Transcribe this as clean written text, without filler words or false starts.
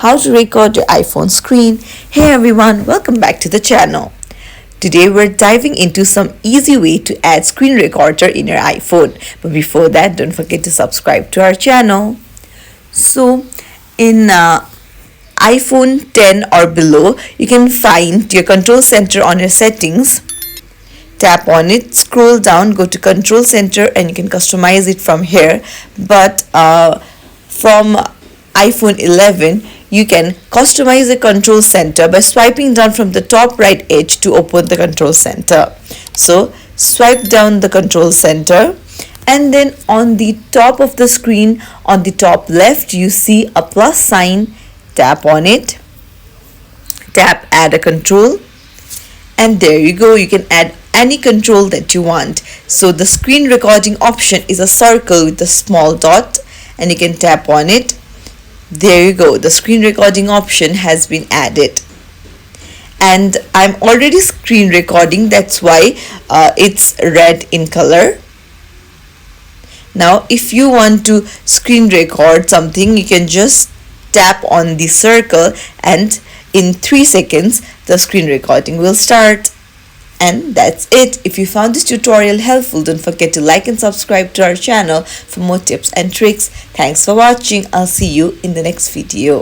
How to record your iPhone screen. Hey everyone, welcome back to the channel. Today we're diving into some easy way to add screen recorder in your iPhone. But before that, don't forget to subscribe to our channel. So in iPhone 10 or below, you can find your control center on your settings. Tap on it, scroll down, go to control center and you can customize it from here. But from iPhone 11, you can customize the control center by swiping down from the top right edge to open the control center. So swipe down the control center and then on the top of the screen, on the top left, you see a plus sign. Tap on it, tap add a control, and there you go. You can add any control that you want. So the screen recording option is a circle with a small dot and you can tap on it. There you go, the screen recording option has been added. And I'm already screen recording, that's why it's red in color. Now if you want to screen record something, you can just tap on the circle and in 3 seconds the screen recording will start. And that's it. If you found this tutorial helpful, don't forget to like and subscribe to our channel for more tips and tricks. Thanks for watching. I'll see you in the next video.